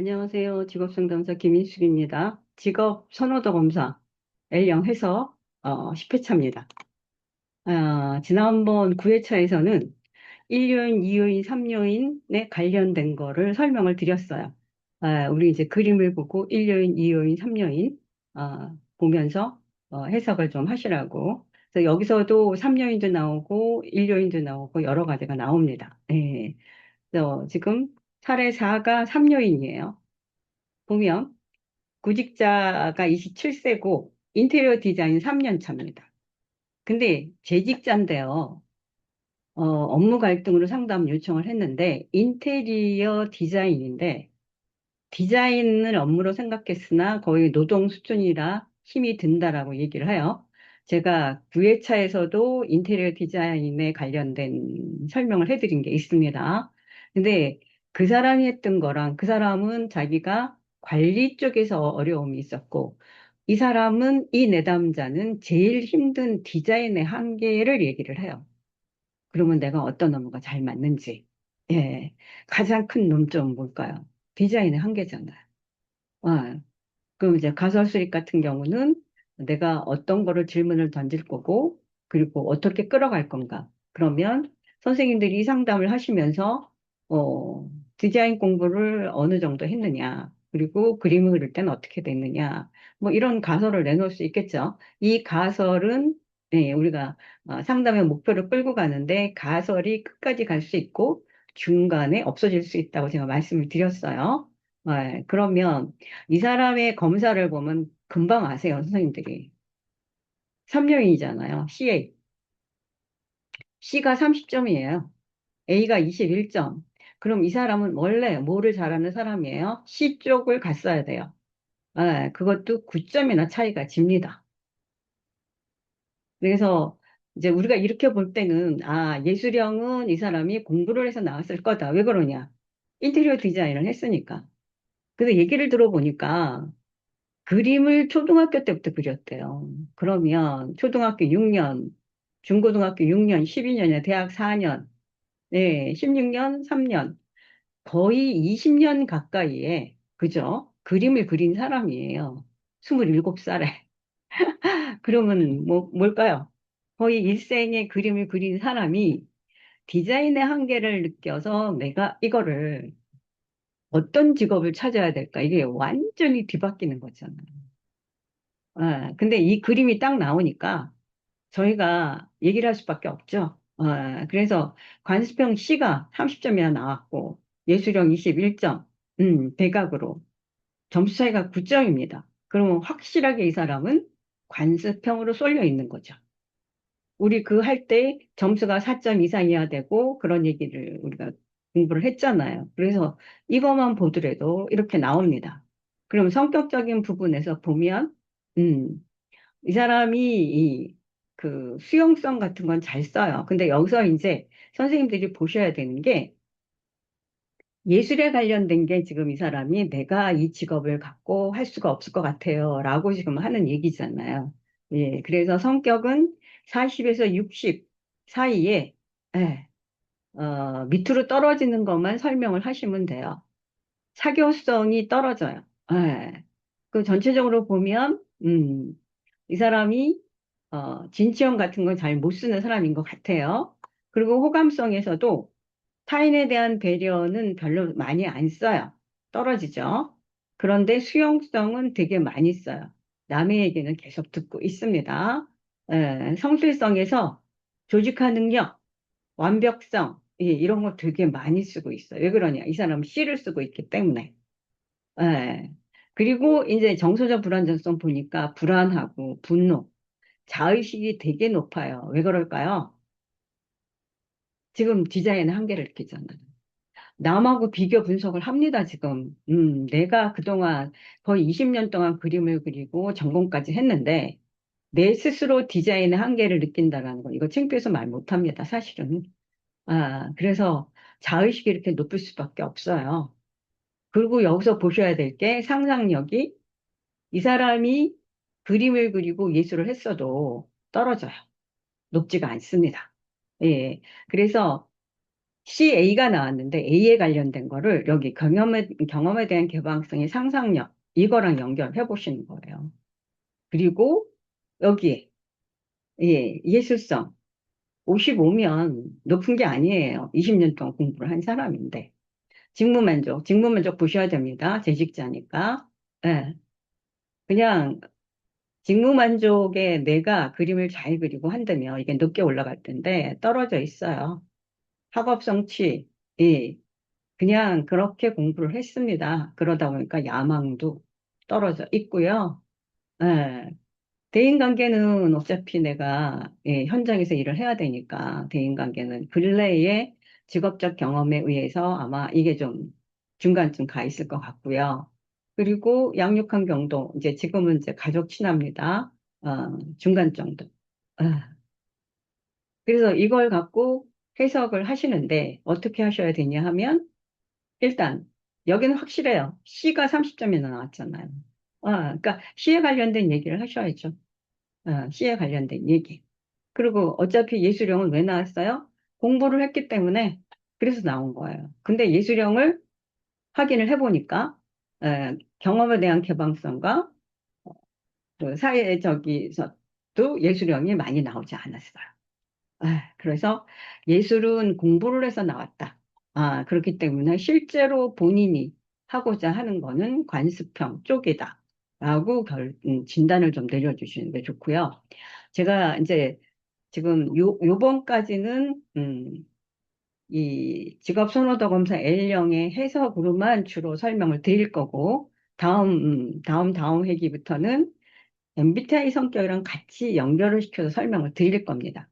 안녕하세요. 직업상담사 김인숙입니다. 직업 선호도 검사 L형 해서 10회차입니다. 지난번 9회차에서는 1요인, 2요인, 3요인에 관련된 거를 설명을 드렸어요. 우리 이제 그림을 보고 1요인, 2요인, 3요인 보면서 해석을 좀 하시라고. 그래서 여기서도 3요인도 나오고 1요인도 나오고 여러 가지가 나옵니다. 예. 그래서 지금 사례 4가 3요인이에요. 보면 구직자가 27세고 인테리어 디자인 3년 차입니다. 근데 재직자인데요. 업무 갈등으로 상담 요청을 했는데 인테리어 디자인인데 디자인을 업무로 생각했으나 거의 노동 수준이라 힘이 든다라고 얘기를 해요. 제가 9회차에서도 인테리어 디자인에 관련된 설명을 해드린 게 있습니다. 근데 그 사람이 했던 거랑 그 사람은 자기가 관리 쪽에서 어려움이 있었고 이 사람은 이 내담자는 제일 힘든 디자인의 한계를 얘기를 해요. 그러면 내가 어떤 업무가 잘 맞는지. 예. 가장 큰 논점은 뭘까요? 디자인의 한계잖아요. 아, 그럼 이제 가설 수립 같은 경우는 내가 어떤 거를 질문을 던질 거고, 그리고 어떻게 끌어갈 건가. 그러면 선생님들이 이 상담을 하시면서, 디자인 공부를 어느 정도 했느냐, 그리고 그림을 그릴 때는 어떻게 됐느냐, 뭐 이런 가설을 내놓을 수 있겠죠. 이 가설은, 네, 우리가 상담의 목표를 끌고 가는데 가설이 끝까지 갈 수 있고 중간에 없어질 수 있다고 제가 말씀을 드렸어요. 그러면 이 사람의 검사를 보면 금방 아세요, 선생님들이. 3년이잖아요. CA. C가 30점이에요. A가 21점. 그럼 이 사람은 원래 뭐를 잘하는 사람이에요? C 쪽을 갔어야 돼요. 그것도 9점이나 차이가 집니다. 그래서 이제 우리가 이렇게 볼 때는, 예술형은 이 사람이 공부를 해서 나왔을 거다. 왜 그러냐? 인테리어 디자인을 했으니까. 근데 얘기를 들어보니까 그림을 초등학교 때부터 그렸대요. 그러면 초등학교 6년, 중고등학교 6년, 12년에 대학 4년, 네, 16년, 3년, 거의 20년 가까이에, 그죠? 그림을 그린 사람이에요. 27살에. 그러면 뭘까요? 거의 일생의 그림을 그린 사람이 디자인의 한계를 느껴서 내가 이거를 어떤 직업을 찾아야 될까? 이게 완전히 뒤바뀌는 거잖아요. 근데 이 그림이 딱 나오니까 저희가 얘기를 할 수밖에 없죠. 그래서 관수평 C가 30점이나 나왔고 예술형 21점, 대각으로 점수 차이가 9점입니다. 그러면 확실하게 이 사람은 관수평으로 쏠려 있는 거죠. 우리 그 할 때 점수가 4점 이상이어야 되고 그런 얘기를 우리가 공부를 했잖아요. 그래서 이것만 보더라도 이렇게 나옵니다. 그럼 성격적인 부분에서 보면, 음, 이 사람이 그 수용성 같은 건 잘 써요. 근데 여기서 이제 선생님들이 보셔야 되는 게 예술에 관련된 게 지금 이 사람이 내가 이 직업을 갖고 할 수가 없을 것 같아요. 라고 지금 하는 얘기잖아요. 예, 그래서 성격은 40에서 60 사이에, 예, 밑으로 떨어지는 것만 설명을 하시면 돼요. 사교성이 떨어져요. 예. 그 전체적으로 보면, 이 사람이 진취형 같은 건 잘 못 쓰는 사람인 것 같아요. 그리고 호감성에서도 타인에 대한 배려는 별로 많이 안 써요. 떨어지죠. 그런데 수용성은 되게 많이 써요. 남의 얘기는 계속 듣고 있습니다. 성실성에서 조직화 능력, 완벽성, 이런 거 되게 많이 쓰고 있어요. 왜 그러냐? 이 사람은 C를 쓰고 있기 때문에. 예. 그리고 이제 정서적 불안정성 보니까 불안하고 분노, 자의식이 되게 높아요. 왜 그럴까요? 지금 디자인의 한계를 느끼잖아요. 남하고 비교 분석을 합니다, 지금. 내가 그동안 거의 20년 동안 그림을 그리고 전공까지 했는데, 내 스스로 디자인의 한계를 느낀다라는 거, 이거 창피해서 말 못합니다, 사실은. 그래서 자의식이 이렇게 높을 수밖에 없어요. 그리고 여기서 보셔야 될 게 상상력이 이 사람이 그림을 그리고 예술을 했어도 떨어져요. 높지가 않습니다. 예. 그래서 CA가 나왔는데 A에 관련된 거를 여기 경험에 대한 개방성의 상상력, 이거랑 연결해 보시는 거예요. 그리고 여기에, 예, 예술성. 55면 높은 게 아니에요. 20년 동안 공부를 한 사람인데. 직무만족 보셔야 됩니다. 재직자니까. 예, 그냥 직무만족에 내가 그림을 잘 그리고 한다면 이게 높게 올라갈 텐데 떨어져 있어요. 학업 성취, 예, 그냥 그렇게 공부를 했습니다. 그러다 보니까 야망도 떨어져 있고요. 예, 대인관계는 어차피 내가 예, 현장에서 일을 해야 되니까 대인관계는 근래의 직업적 경험에 의해서 아마 이게 좀 중간쯤 가 있을 것 같고요. 그리고 양육한 경도, 이제 지금은 이제 가족 친화입니다. 중간 정도. 아, 그래서 이걸 갖고 해석을 하시는데 어떻게 하셔야 되냐 하면 일단 여기는 확실해요. C가 30점이나 나왔잖아요. 그러니까 C에 관련된 얘기를 하셔야죠. C에 관련된 얘기. 그리고 어차피 예술형은 왜 나왔어요? 공부를 했기 때문에 그래서 나온 거예요. 근데 예술형을 확인을 해보니까 경험에 대한 개방성과 그 사회적이서도 예술형이 많이 나오지 않았어요. 그래서 예술은 공부를 해서 나왔다. 그렇기 때문에 실제로 본인이 하고자 하는 거는 관습형 쪽이다. 라고 진단을 좀 내려주시는 게 좋고요. 제가 이제 지금 요번까지는, 이 직업 선호도 검사 L형의 해석으로만 주로 설명을 드릴 거고, 다음 회기부터는 MBTI 성격이랑 같이 연결을 시켜서 설명을 드릴 겁니다.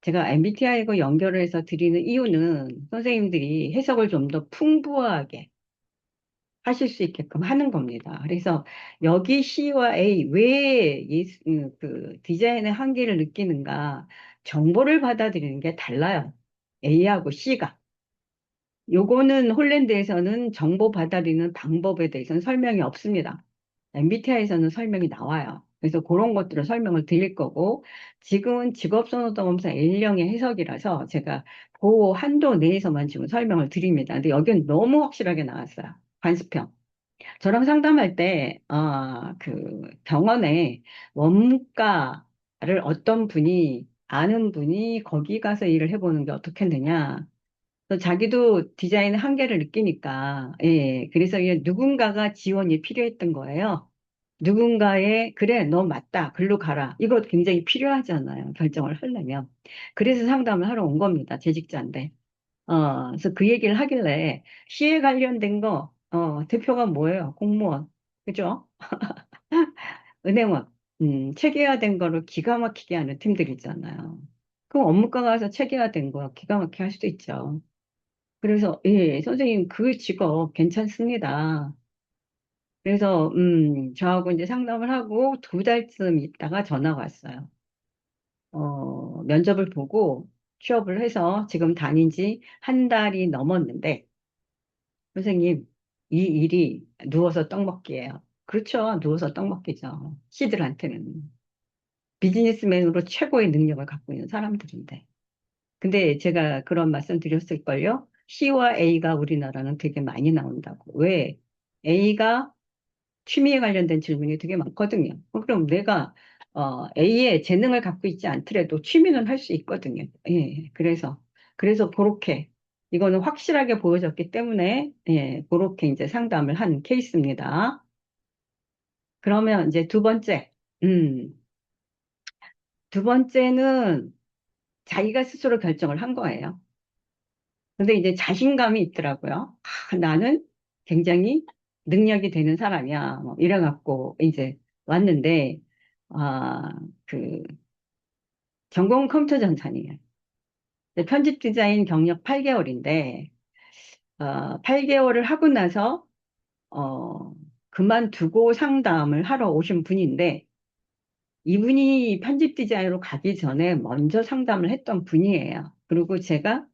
제가 MBTI하고 연결을 해서 드리는 이유는 선생님들이 해석을 좀 더 풍부하게 하실 수 있게끔 하는 겁니다. 그래서 여기 C와 A 왜 그 디자인의 한계를 느끼는가 정보를 받아들이는 게 달라요. A하고 C가. 요거는 홀랜드에서는 정보 받아들이는 방법에 대해서는 설명이 없습니다. MBTI에서는 설명이 나와요. 그래서 그런 것들을 설명을 드릴 거고, 지금은 직업선호도검사 L형의 해석이라서 제가 그 한도 내에서만 지금 설명을 드립니다. 근데 여기는 너무 확실하게 나왔어요. 관습형. 저랑 상담할 때, 그 병원에 원무과를 어떤 분이, 아는 분이 거기 가서 일을 해보는 게 어떻겠느냐. 또 자기도 디자인의 한계를 느끼니까, 예, 그래서 이게 누군가가 지원이 필요했던 거예요. 그래, 너 맞다. 글로 가라. 이거 굉장히 필요하잖아요. 결정을 하려면. 그래서 상담을 하러 온 겁니다. 재직자인데. 그래서 그 얘기를 하길래, 시에 관련된 거, 대표가 뭐예요? 공무원. 그죠? 은행원. 체계화된 거를 기가 막히게 하는 팀들 있잖아요. 그럼 업무과 가서 체계화된 거 기가 막히게 할 수도 있죠. 그래서, 예, 선생님, 그 직업 괜찮습니다. 그래서, 저하고 이제 상담을 하고 2달쯤 있다가 전화가 왔어요. 면접을 보고 취업을 해서 지금 다닌 지 한 달이 넘었는데, 선생님, 이 일이 누워서 떡 먹기예요. 그렇죠. 누워서 떡 먹기죠. 씨들한테는. 비즈니스맨으로 최고의 능력을 갖고 있는 사람들인데. 근데 제가 그런 말씀 드렸을걸요? C와 A가 우리나라는 되게 많이 나온다고. 왜? A가 취미에 관련된 질문이 되게 많거든요. 그럼 내가 A의 재능을 갖고 있지 않더라도 취미는 할 수 있거든요. 예, 그래서 그렇게 이거는 확실하게 보여졌기 때문에 예, 그렇게 이제 상담을 한 케이스입니다. 그러면 이제 음, 두 번째는 자기가 스스로 결정을 한 거예요. 근데 이제 자신감이 있더라고요. 나는 굉장히 능력이 되는 사람이야. 뭐 이래갖고 이제 왔는데, 아, 그, 전공 컴퓨터 전산이에요. 편집 디자인 경력 8개월인데, 8개월을 하고 나서, 어, 그만두고 상담을 하러 오신 분인데, 이분이 편집 디자인으로 가기 전에 먼저 상담을 했던 분이에요. 그리고 제가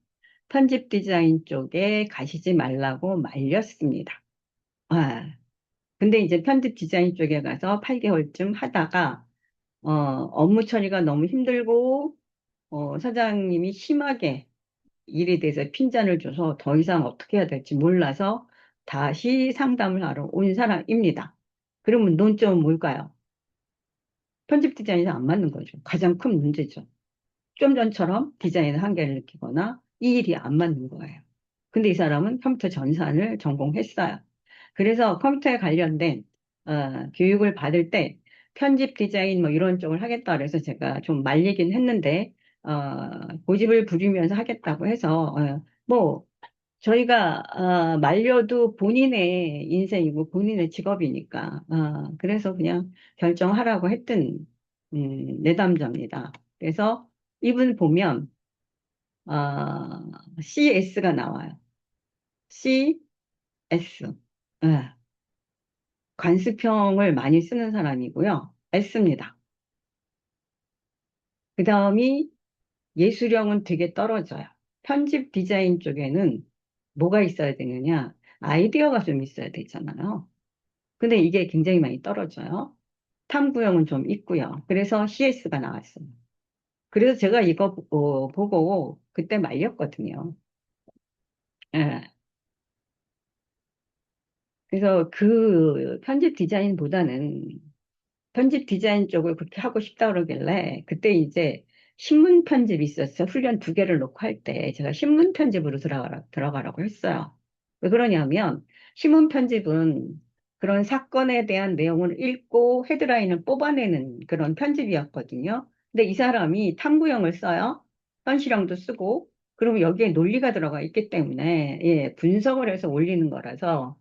편집 디자인 쪽에 가시지 말라고 말렸습니다. 아, 근데 이제 편집 디자인 쪽에 가서 8개월쯤 하다가, 업무 처리가 너무 힘들고, 사장님이 심하게 일에 대해서 핀잔을 줘서 더 이상 어떻게 해야 될지 몰라서 다시 상담을 하러 온 사람입니다. 그러면 논점은 뭘까요? 편집 디자인이 안 맞는 거죠. 가장 큰 문제죠. 좀 전처럼 디자인의 한계를 느끼거나 이 일이 안 맞는 거예요. 근데 이 사람은 컴퓨터 전산을 전공했어요. 그래서 컴퓨터에 관련된 교육을 받을 때 편집 디자인 뭐 이런 쪽을 하겠다 그래서 제가 좀 말리긴 했는데 고집을 부리면서 하겠다고 해서 뭐 저희가 말려도 본인의 인생이고 본인의 직업이니까 그래서 그냥 결정하라고 했던 내담자입니다. 그래서 이분 보면 CS가 나와요. CS. 예, 관수평을 많이 쓰는 사람이고요. S입니다. 그 다음이 예술형은 되게 떨어져요. 편집 디자인 쪽에는 뭐가 있어야 되느냐? 아이디어가 좀 있어야 되잖아요. 근데 이게 굉장히 많이 떨어져요. 탐구형은 좀 있고요. 그래서 CS가 나왔어요. 그래서 제가 이거 보고 그때 말렸거든요. 예. 그래서 그 편집 디자인보다는 편집 디자인 쪽을 그렇게 하고 싶다 그러길래 그때 이제 신문 편집이 있었어요. 훈련 두 개를 놓고 할 때 제가 신문 편집으로 들어가라고 했어요. 왜 그러냐면 신문 편집은 그런 사건에 대한 내용을 읽고 헤드라인을 뽑아내는 그런 편집이었거든요. 근데 이 사람이 탐구형을 써요. 현실형도 쓰고 그러면 여기에 논리가 들어가 있기 때문에 예, 분석을 해서 올리는 거라서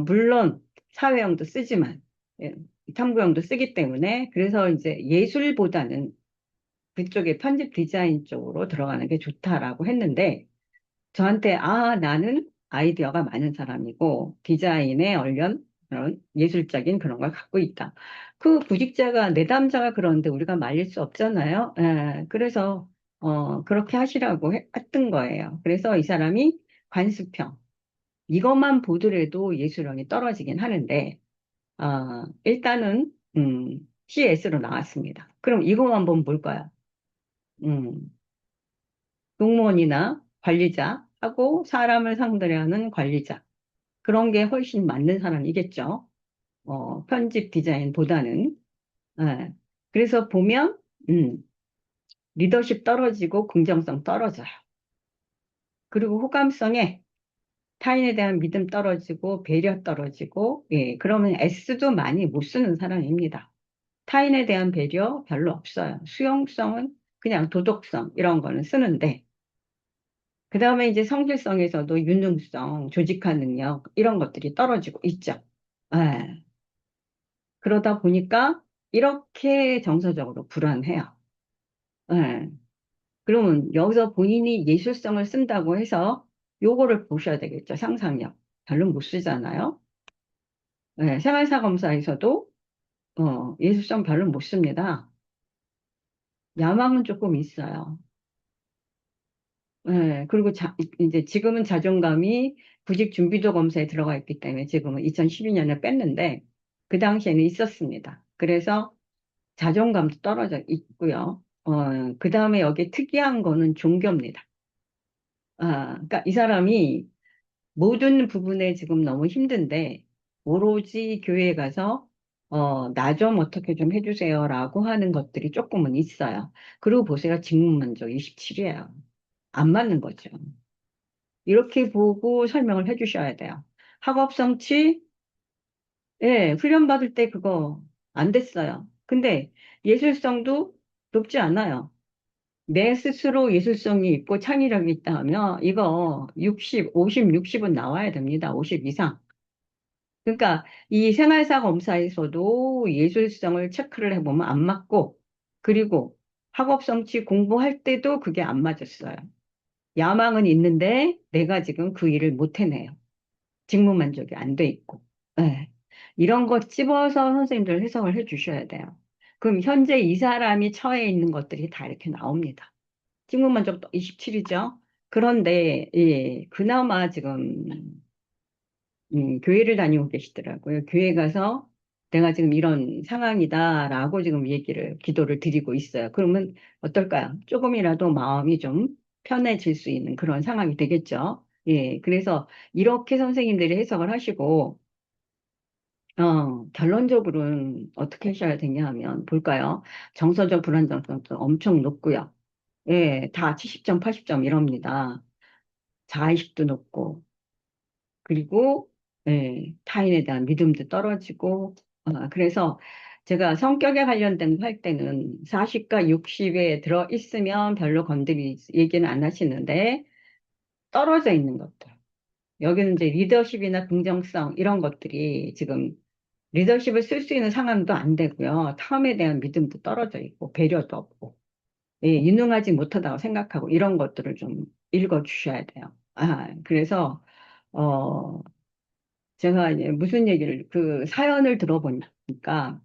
물론 사회형도 쓰지만 예, 탐구형도 쓰기 때문에 그래서 이제 예술보다는 그쪽에 편집 디자인 쪽으로 들어가는 게 좋다라고 했는데 저한테 나는 아이디어가 많은 사람이고 디자인에 관련 그런 예술적인 그런 걸 갖고 있다. 그 구직자가 내담자가 그러는데 우리가 말릴 수 없잖아요. 예, 그래서 그렇게 하시라고 했던 거예요. 그래서 이 사람이 관수평 이것만 보더라도 예술형이 떨어지긴 하는데 일단은, CS로 나왔습니다. 그럼 이거 한번 볼까요? 음, 공무원이나 관리자하고 사람을 상대로 하는 관리자. 그런 게 훨씬 맞는 사람이겠죠. 편집 디자인보다는. 예. 그래서 보면, 음, 리더십 떨어지고 긍정성 떨어져요. 그리고 호감성에 타인에 대한 믿음 떨어지고 배려 떨어지고, 예, 그러면 S도 많이 못 쓰는 사람입니다. 타인에 대한 배려 별로 없어요. 수용성은 그냥 도덕성 이런 거는 쓰는데 그 다음에 이제 성실성에서도 유능성, 조직화 능력 이런 것들이 떨어지고 있죠. 예. 그러다 보니까 이렇게 정서적으로 불안해요. 예. 그러면 여기서 본인이 예술성을 쓴다고 해서 요거를 보셔야 되겠죠. 상상력. 별로 못 쓰잖아요. 예. 생활사 검사에서도 예술성 별로 못 씁니다. 야망은 조금 있어요. 네, 그리고 이제 지금은 자존감이 구직 준비도 검사에 들어가 있기 때문에 지금은 2012년에 뺐는데 그 당시에는 있었습니다. 그래서 자존감도 떨어져 있고요. 그 다음에 여기 특이한 거는 종교입니다. 그러니까 이 사람이 모든 부분에 지금 너무 힘든데 오로지 교회에 가서 나 좀 어떻게 좀 해주세요라고 하는 것들이 조금은 있어요. 그리고 보세요. 직무만족 27이에요. 안 맞는 거죠. 이렇게 보고 설명을 해주셔야 돼요. 학업 성취, 예, 훈련 받을 때 그거 안 됐어요. 근데 예술성도 높지 않아요. 내 스스로 예술성이 있고 창의력이 있다 하면 이거 60, 50, 60은 나와야 됩니다. 50 이상. 그러니까 이 생활사 검사에서도 예술성을 체크를 해보면 안 맞고 그리고 학업 성취 공부할 때도 그게 안 맞았어요. 야망은 있는데 내가 지금 그 일을 못 해내요. 직무 만족이 안 돼 있고. 예. 이런 거 집어서 선생님들 해석을 해 주셔야 돼요. 그럼 현재 이 사람이 처해 있는 것들이 다 이렇게 나옵니다. 직무 만족도 27이죠. 그런데 예, 그나마 지금 교회를 다니고 계시더라고요. 교회 가서 내가 지금 이런 상황이다라고 지금 기도를 드리고 있어요. 그러면 어떨까요? 조금이라도 마음이 좀 편해질 수 있는 그런 상황이 되겠죠. 예, 그래서 이렇게 선생님들이 해석을 하시고, 결론적으로는 어떻게 하셔야 되냐 하면, 볼까요? 정서적 불안정성도 엄청 높고요. 예, 다 70점, 80점 이럽니다. 자의식도 높고, 그리고, 예, 타인에 대한 믿음도 떨어지고, 그래서 제가 성격에 관련된 거 할 때는 40과 60에 들어 있으면 별로 얘기는 안 하시는데, 떨어져 있는 것들. 여기는 이제 리더십이나 긍정성, 이런 것들이 지금 리더십을 쓸 수 있는 상황도 안 되고요. 타인에 대한 믿음도 떨어져 있고, 배려도 없고, 예, 유능하지 못하다고 생각하고, 이런 것들을 좀 읽어 주셔야 돼요. 그래서, 어, 제가 이제 무슨 얘기를, 그 사연을 들어보니까,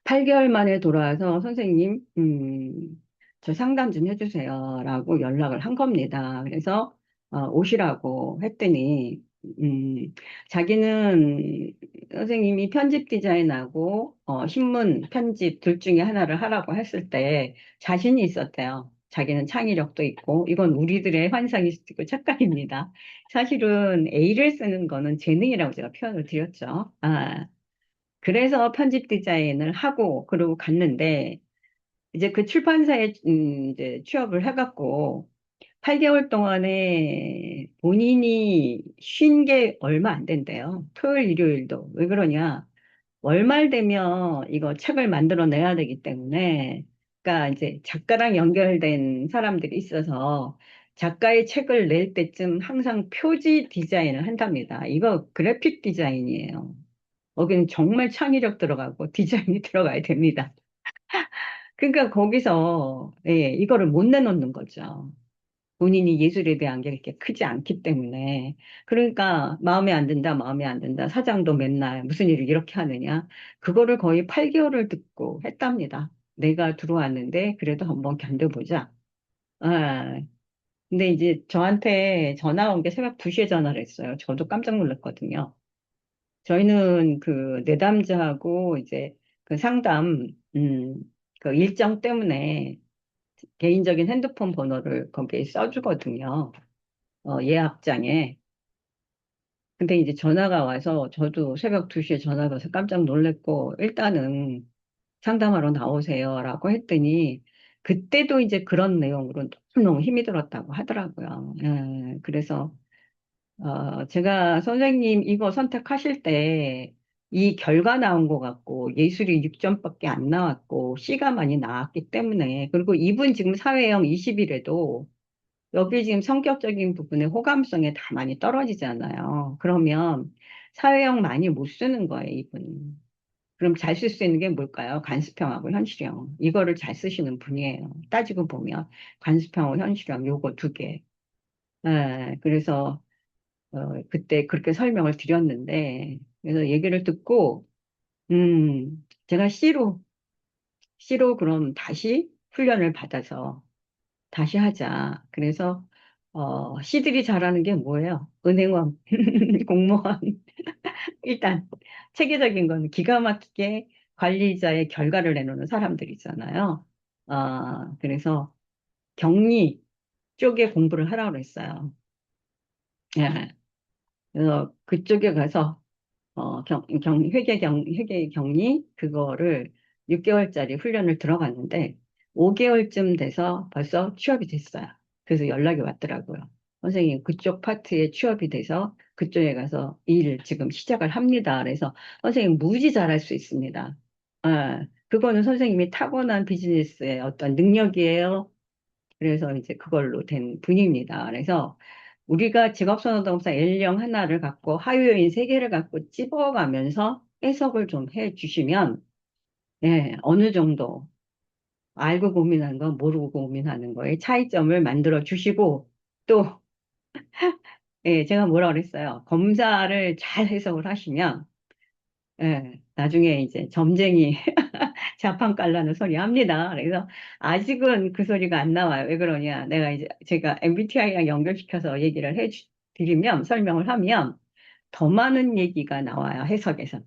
8개월 만에 돌아와서 선생님, 저 상담 좀 해주세요라고 연락을 한 겁니다. 그래서 오시라고 했더니, 자기는 선생님이 편집 디자인하고 신문 편집 둘 중에 하나를 하라고 했을 때 자신이 있었대요. 자기는 창의력도 있고, 이건 우리들의 환상일 수도 있고 착각입니다. 사실은 A를 쓰는 거는 재능이라고 제가 표현을 드렸죠. 그래서 편집 디자인을 하고 그러고 갔는데 이제 그 출판사에 이제 취업을 해갖고 8개월 동안에 본인이 쉰 게 얼마 안 된대요. 토요일, 일요일도. 왜 그러냐? 월말 되면 이거 책을 만들어내야 되기 때문에 그러니까 이제 작가랑 연결된 사람들이 있어서 작가의 책을 낼 때쯤 항상 표지 디자인을 한답니다. 이거 그래픽 디자인이에요. 거기는 정말 창의력 들어가고 디자인이 들어가야 됩니다. 그러니까 거기서 예, 이거를 못 내놓는 거죠. 본인이 예술에 대한 게 그렇게 크지 않기 때문에. 그러니까 마음에 안 든다, 마음에 안 든다. 사장도 맨날 무슨 일을 이렇게 하느냐. 그거를 거의 8개월을 듣고 했답니다. 내가 들어왔는데 그래도 한번 견뎌보자. 아, 근데 이제 저한테 전화 온 게 새벽 2시에 전화를 했어요. 저도 깜짝 놀랐거든요. 저희는 그 내담자하고 이제 그 상담, 그 일정 때문에 개인적인 핸드폰 번호를 거기에 써주거든요. 예약장에. 근데 이제 전화가 와서 저도 새벽 2시에 전화가 와서 깜짝 놀랐고, 일단은 상담하러 나오세요라고 했더니, 그때도 이제 그런 내용으로 너무너무 힘이 들었다고 하더라고요. 예, 그래서 제가 선생님 이거 선택하실 때 이 결과 나온 것 같고 예술이 6점밖에 안 나왔고 C가 많이 나왔기 때문에 그리고 이분 지금 사회형 20일에도 여기 지금 성격적인 부분에 호감성에 다 많이 떨어지잖아요. 그러면 사회형 많이 못 쓰는 거예요, 이분. 그럼 잘 쓸 수 있는 게 뭘까요? 관습형하고 현실형. 이거를 잘 쓰시는 분이에요. 따지고 보면 관습형하고 현실형 요거 두 개. 그래서 그때 그렇게 설명을 드렸는데, 그래서 얘기를 듣고, 제가 C로 그럼 다시 훈련을 받아서 다시 하자. 그래서, C들이 잘하는 게 뭐예요? 은행원, 공무원. 일단, 체계적인 건 기가 막히게 관리자의 결과를 내놓는 사람들이잖아요. 그래서 격리 쪽에 공부를 하라고 그랬어요. 예. 그래서 그쪽에 가서 회계 격리, 그거를 6개월짜리 훈련을 들어갔는데, 5개월쯤 돼서 벌써 취업이 됐어요. 그래서 연락이 왔더라고요. 선생님, 그쪽 파트에 취업이 돼서 그쪽에 가서 일 지금 시작을 합니다. 그래서 선생님 무지 잘할 수 있습니다. 그거는 선생님이 타고난 비즈니스의 어떤 능력이에요. 그래서 이제 그걸로 된 분입니다. 그래서 우리가 직업선호동사 L형 하나를 갖고 하유인 세 개를 갖고 찝어가면서 해석을 좀 해 주시면, 예, 어느 정도 알고 고민하는 거, 모르고 고민하는 거에 차이점을 만들어 주시고, 또, 예, 제가 뭐라 그랬어요. 검사를 잘 해석을 하시면, 예, 나중에 이제 점쟁이 자판 깔라는 소리 합니다. 그래서 아직은 그 소리가 안 나와요. 왜 그러냐? 제가 MBTI랑 연결시켜서 얘기를 드리면, 설명을 하면 더 많은 얘기가 나와요. 해석에서.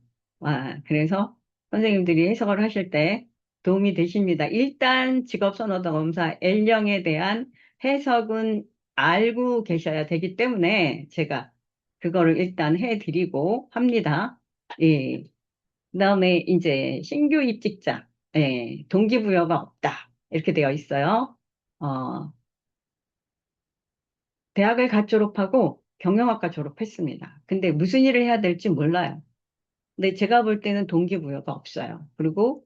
그래서 선생님들이 해석을 하실 때 도움이 되십니다. 일단 직업선호도 검사 L형에 대한 해석은 알고 계셔야 되기 때문에 제가 그거를 일단 해드리고 합니다. 예. 그다음에 이제 신규 입직자, 예, 동기부여가 없다. 이렇게 되어 있어요. 어, 대학을 갓 졸업하고 경영학과 졸업했습니다. 근데 무슨 일을 해야 될지 몰라요. 근데 제가 볼 때는 동기부여가 없어요. 그리고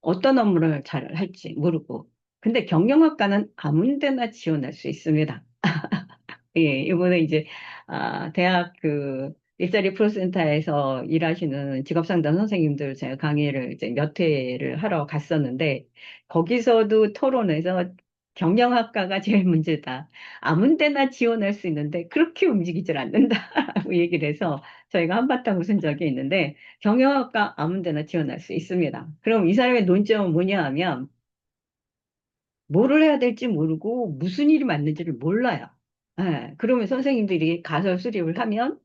어떤 업무를 잘 할지 모르고. 근데 경영학과는 아무 데나 지원할 수 있습니다. 예, 이번에 이제, 대학 일자리 프로센터에서 일하시는 직업상담 선생님들 제가 강의를 이제 몇 회를 하러 갔었는데, 거기서도 토론에서 경영학과가 제일 문제다. 아무 데나 지원할 수 있는데, 그렇게 움직이질 않는다라고 얘기를 해서 저희가 한바탕 웃은 적이 있는데, 경영학과 아무 데나 지원할 수 있습니다. 그럼 이 사람의 논점은 뭐냐 하면, 뭐를 해야 될지 모르고 무슨 일이 맞는지를 몰라요. 예, 그러면 선생님들이 가설 수립을 하면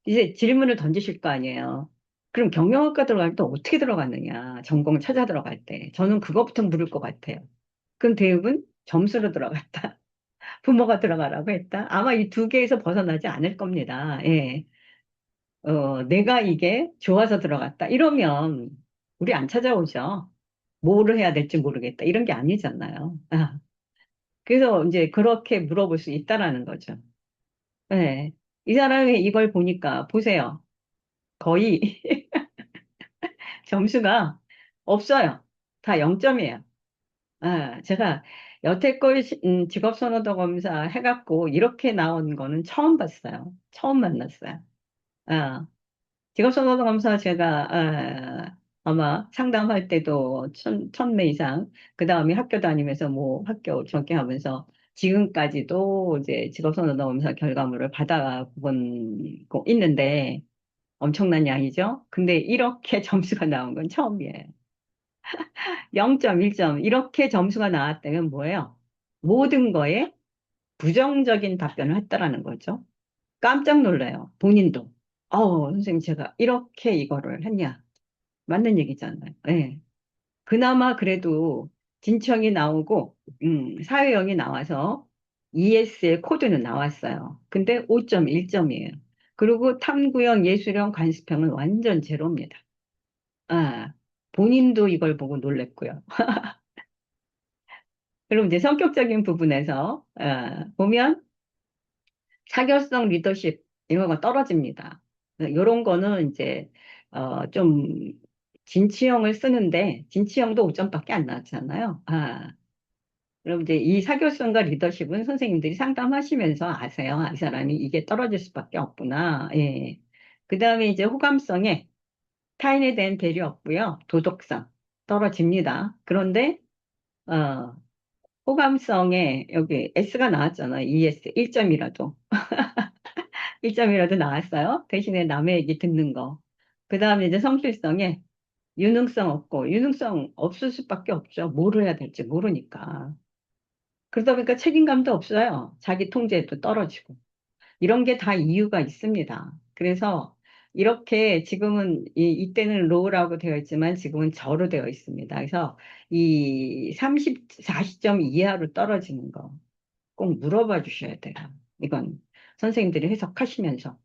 이제 질문을 던지실 거 아니에요. 그럼 경영학과 들어갈 때 어떻게 들어갔느냐? 전공을 찾아 들어갈 때. 저는 그것부터 물을 것 같아요. 그럼 대부분 점수로 들어갔다. 부모가 들어가라고 했다. 아마 이 두 개에서 벗어나지 않을 겁니다. 예. 내가 이게 좋아서 들어갔다. 이러면 우리 안 찾아오죠. 뭐를 해야 될지 모르겠다. 이런 게 아니잖아요. 그래서 이제 그렇게 물어볼 수 있다라는 거죠. 네. 이 사람이 이걸 보니까, 보세요. 거의 점수가 없어요. 다 0점이에요. 제가 여태껏 직업선호도 검사 해갖고 이렇게 나온 거는 처음 봤어요. 처음 만났어요. 아, 직업선호도 검사 제가 아마 상담할 때도 천매 이상, 그 다음에 학교 다니면서 뭐 학교 저기 하면서 지금까지도 이제 직업선호도 검사 결과물을 받아본 거 있는데 엄청난 양이죠. 근데 이렇게 점수가 나온 건 처음이에요. 0점, 1점 이렇게 점수가 나왔다면 뭐예요? 모든 거에 부정적인 답변을 했다라는 거죠. 깜짝 놀라요. 본인도. 선생님 제가 이렇게 이거를 했냐. 맞는 얘기잖아요. 예. 그나마 그래도 진청이 나오고, 사회형이 나와서 ES의 코드는 나왔어요. 근데 5.1점이에요. 그리고 탐구형, 예술형, 관습형은 완전 제로입니다. 아, 본인도 이걸 보고 놀랬고요. 그리고 이제 성격적인 부분에서, 보면 사교성 리더십, 이런 거 떨어집니다. 이런 거는 이제, 좀, 진취형을 쓰는데, 진취형도 5점밖에 안 나왔잖아요. 그럼 이제 이 사교성과 리더십은 선생님들이 상담하시면서 아세요. 이 사람이 이게 떨어질 수밖에 없구나. 예. 그 다음에 이제 호감성에 타인에 대한 배려 없고요. 도덕성 떨어집니다. 그런데, 어, 호감성에 여기 S가 나왔잖아요. ES 1점이라도. 1점이라도 나왔어요. 대신에 남의 얘기 듣는 거. 그 다음에 이제 성실성에 유능성 없고, 유능성 없을 수밖에 없죠. 뭘 해야 될지 모르니까. 그러다 보니까 책임감도 없어요. 자기 통제도 떨어지고. 이런 게 다 이유가 있습니다. 그래서 이렇게 지금은 이때는 로우라고 되어 있지만 지금은 저로 되어 있습니다. 그래서 이 30, 40점 이하로 떨어지는 거 꼭 물어봐 주셔야 돼요. 이건 선생님들이 해석하시면서.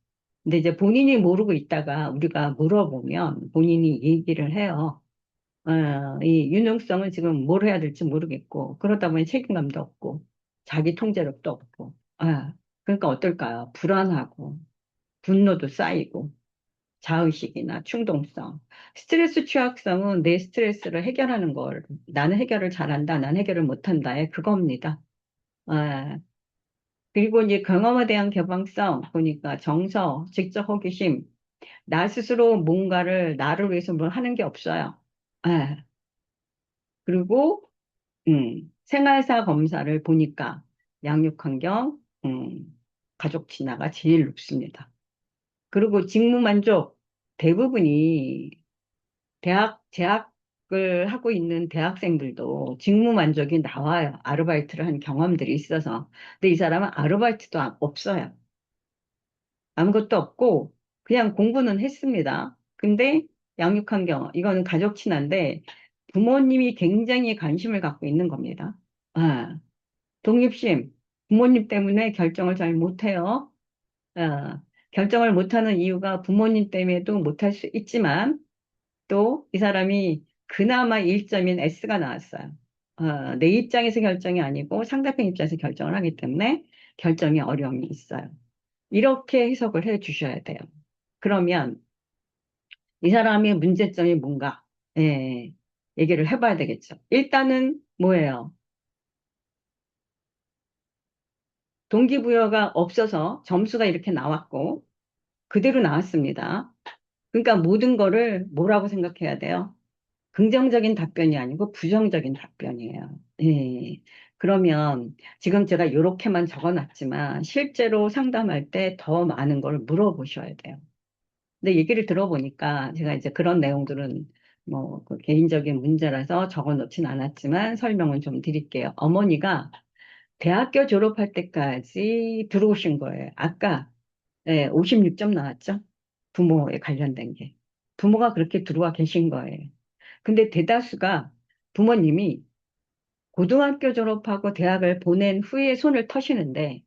근데 이제 본인이 모르고 있다가 우리가 물어보면 본인이 얘기를 해요. 이 유능성은 지금 뭘 해야 될지 모르겠고, 그러다 보니 책임감도 없고, 자기 통제력도 없고, 그러니까 어떨까요? 불안하고, 분노도 쌓이고, 자의식이나 충동성. 스트레스 취약성은 내 스트레스를 해결하는 걸, 나는 해결을 잘한다, 나는 해결을 못한다의 그겁니다. 아, 그리고 이제 경험에 대한 개방성, 보니까 정서, 직접 호기심, 나 스스로 뭔가를 나를 위해서 뭘 하는 게 없어요. 아, 그리고 생활사 검사를 보니까 양육 환경, 가족 진화가 제일 높습니다. 그리고 직무 만족 대부분이 재학을 하고 있는 대학생들도 직무 만족이 나와요. 아르바이트를 한 경험들이 있어서. 근데 이 사람은 아르바이트도 없어요. 아무것도 없고 그냥 공부는 했습니다. 근데 양육 환경, 이거는 가족 친화인데 부모님이 굉장히 관심을 갖고 있는 겁니다. 아, 독립심. 부모님 때문에 결정을 잘 못해요. 어, 결정을 못하는 이유가 부모님 때문에도 못할 수 있지만 또 이 사람이 그나마 1점인 S가 나왔어요. 내 입장에서 결정이 아니고 상대편 입장에서 결정을 하기 때문에 결정에 어려움이 있어요. 이렇게 해석을 해 주셔야 돼요. 그러면 이 사람의 문제점이 뭔가, 예, 얘기를 해봐야 되겠죠. 일단은 뭐예요? 동기부여가 없어서 점수가 이렇게 나왔고, 그대로 나왔습니다. 그러니까 모든 거를 뭐라고 생각해야 돼요? 긍정적인 답변이 아니고 부정적인 답변이에요. 예. 그러면 지금 제가 이렇게만 적어놨지만 실제로 상담할 때 더 많은 걸 물어보셔야 돼요. 근데 얘기를 들어보니까 제가 이제 그런 내용들은 뭐 그 개인적인 문제라서 적어놓진 않았지만 설명은 좀 드릴게요. 어머니가 대학교 졸업할 때까지 들어오신 거예요. 아까 56점 나왔죠? 부모에 관련된 게. 부모가 그렇게 들어와 계신 거예요. 근데 대다수가 부모님이 고등학교 졸업하고 대학을 보낸 후에 손을 터시는데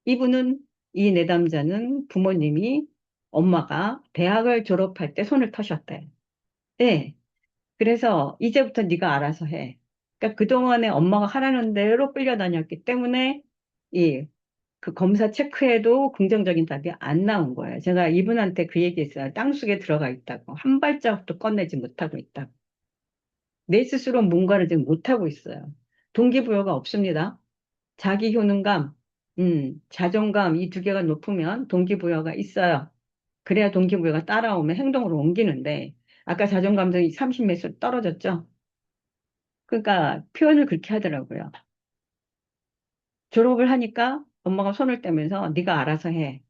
이분은 이 내담자는 부모님이 엄마가 대학을 졸업할 때 손을 터셨대. 네. 그래서 이제부터 네가 알아서 해. 그러니까 그동안에 엄마가 하라는 대로 끌려다녔기 때문에 이 그 검사 체크해도 긍정적인 답이 안 나온 거예요. 제가 이분한테 그 얘기했어요. 땅속에 들어가 있다고. 한 발자국도 꺼내지 못하고 있다고. 내 스스로 뭔가를 지금 못하고 있어요. 동기부여가 없습니다. 자기 효능감, 자존감 이 두 개가 높으면 동기부여가 있어요. 그래야 동기부여가 따라오면 행동으로 옮기는데 아까 자존감도 30몇 떨어졌죠? 그러니까 표현을 그렇게 하더라고요. 졸업을 하니까 엄마가 손을 떼면서 네가 알아서 해.